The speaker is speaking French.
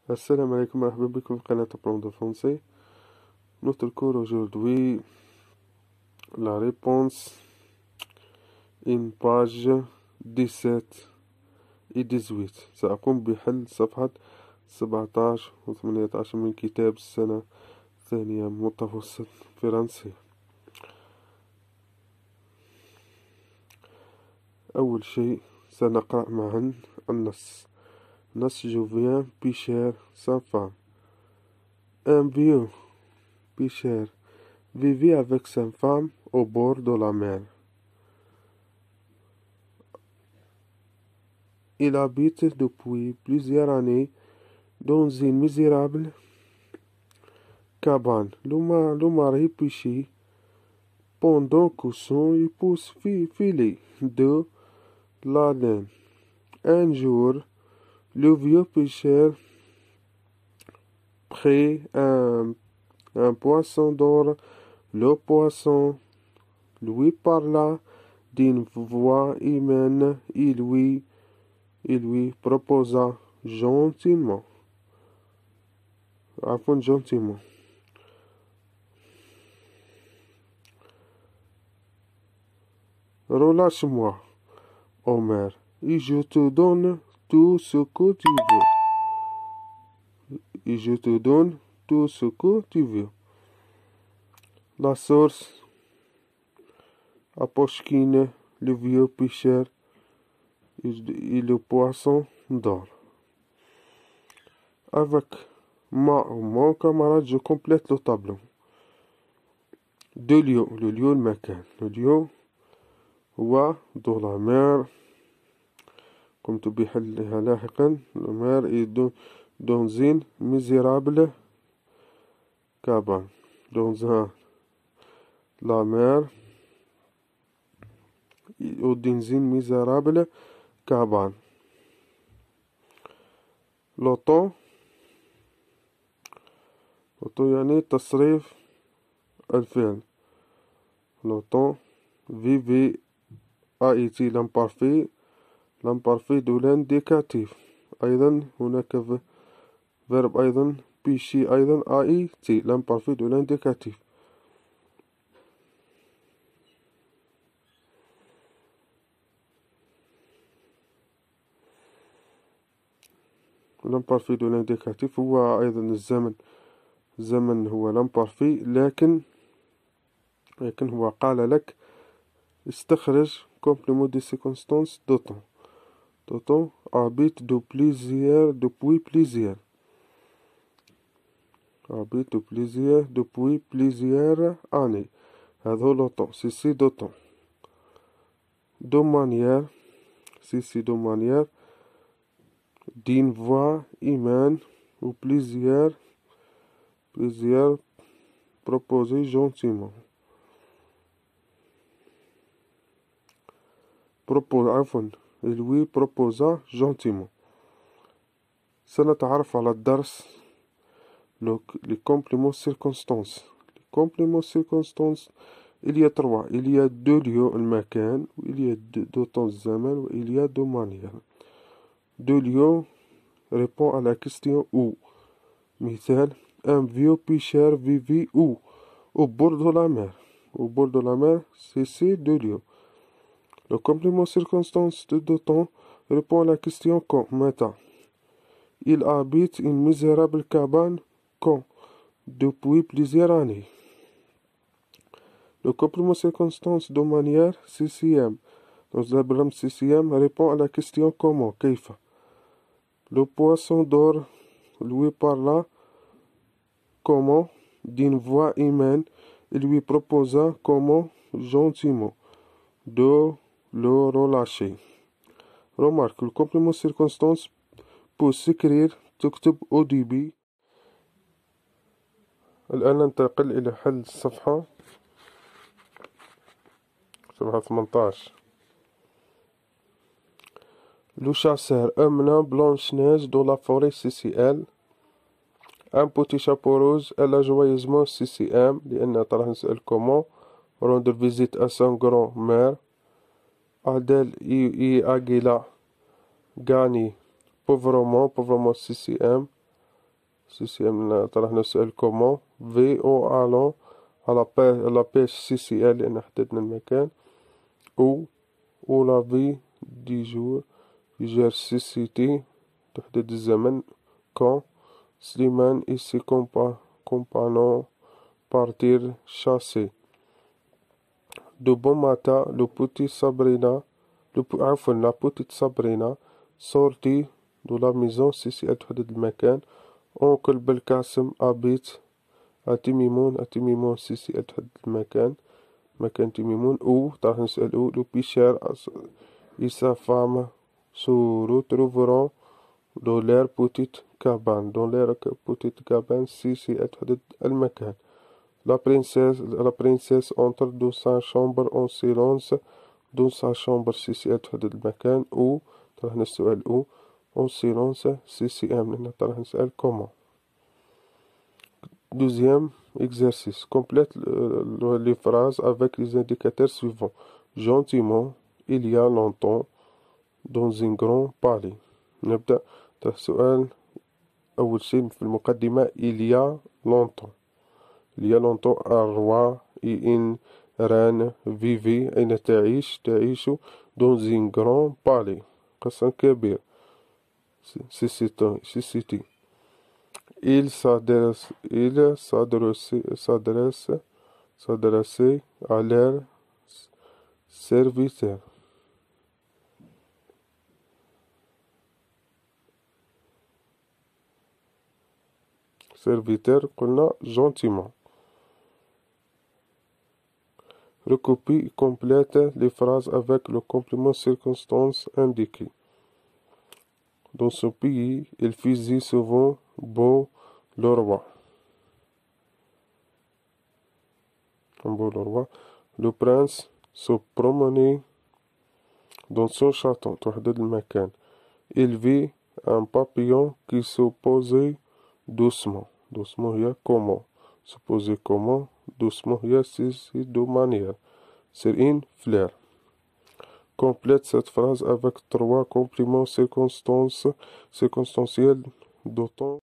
Assalamu alaikum wa rahmatullahi wa barakatuh de français. Notre cours aujourd'hui, la réponse, une page 17 et 18. سأقوم بحل صفحة 17 و 18 من كتاب السنة الثانية متوسط فرنسي. أول شيء سنقرأ معا النص. Je viens pêcher sa femme. Un vieux pêcheur vivait avec sa femme au bord de la mer. Il habite depuis plusieurs années dans une misérable cabane. Le mari pêchait pendant que son épouse filait de la laine. Un jour, le vieux pêcheur prit un poisson d'or. Le poisson lui parla d'une voix humaine et lui proposa gentiment. Relâche-moi, Omer, et je te donne tout ce que tu veux. La source Apochkine, le vieux pêcheur et le poisson d'or. Avec mon camarade, je complète le tableau. Deux lieux, le lieu de Macan. Le lieu dans la mer. قمت بحلها لاحقا. La mer est dans une misérable cabane. La mer dans une misérable cabane. Le temps يعني تصريف الفعل. Le temps vivait a été l'imparfait de l'indicatif. أيضا هناك verbe أيضا pêcher أيضا a été l'imparfait de l'indicatif. l'imparfait de l'indicatif هو أيضا الزمن هو l'imparfait لكن هو قال لك استخرج complément de circonstance de temps. De temps habite depuis plusieurs années. هذا هو le temps. Ceci de temps. De manière. Ceci de manière. D'une voix humaine ou plusieurs proposés gentiment. Il lui proposa gentiment. سنتعرف على الدرس les compléments circonstances. Les compléments circonstances, il y a trois. Il y a deux lieux, المكان, il y a deux temps الزمن, il y a deux manières. Deux lieux répond à la question où. مثال, un vieux pêcheur vivait où? Au bord de la mer. Au bord de la mer, c'est ces deux lieux. Le complément circonstance de deux temps répond à la question quand. Maintenant, il habite une misérable cabane quand? Depuis plusieurs années. Le complément circonstance de manière CCM. Dans le verbe CCM répond à la question comment. كيف. Le poisson d'or lui parla comment d'une voix humaine. Il lui proposa comment gentiment de le relâcher. Remarque, le complément circonstance peut s'écrire تكتب au début. الآن ننتقل إلى حل صفحة 18. Le chasseur emmena Blanche-Neige dans la forêt CCM. Un petit chapeau rose, elle a joyeusement CCM لأنها راح نسأل comment rendre visite à son grand-mère. Adèle et Aguila gagnent pauvrement CCM. CCM راح نسأل كومون. في أو ألون على بيش CCL لأن حددنا المكان. أو لا في دي جور يجار CCT تحدد الزمن. كون سليمان إيسي كومبانون بارتير شاسي. دو بون ماتا لو بوتي سابرينا عفوا لا بوتيت سابرينا سورتي دو لا ميزون CCL تحدد المكان. أونكل بالكاسم أبيت أتيميمون CCL تحدد المكان مكان تيميمون. أو راح نسأل أو لو بيشير et sa femme se retrouveront dans leur petite cabane CCL تحدد المكان. La princesse entre dans sa chambre en silence dans sa chambre CCL تحدد المكان. أو راح نسأل أو en silence CCM لأن راح نسأل comment. Deuxième exercice. Complète les phrases avec les indicateurs suivants. Gentiment, il y a longtemps, dans un grand palais. نبدأ السؤال أول شيء في المقدمة. il y a longtemps. il y a longtemps un roi et une reine vivaient. أين تعيش dans un grand palais قصر كبير. City. Il s'adressait à leurs serviteurs. قلنا gentiment. Recopie et complète les phrases avec le complément circonstance indiqué. Dans ce pays, il faisait souvent beau le roi. Le prince se promenait dans son château. تحدد المكان. Il vit un papillon qui se posait doucement. doucement هي comment. Se poser comment. doucement هي de manière. C'est une fleur. Complète cette phrase avec 3 compléments circonstanciels d'autant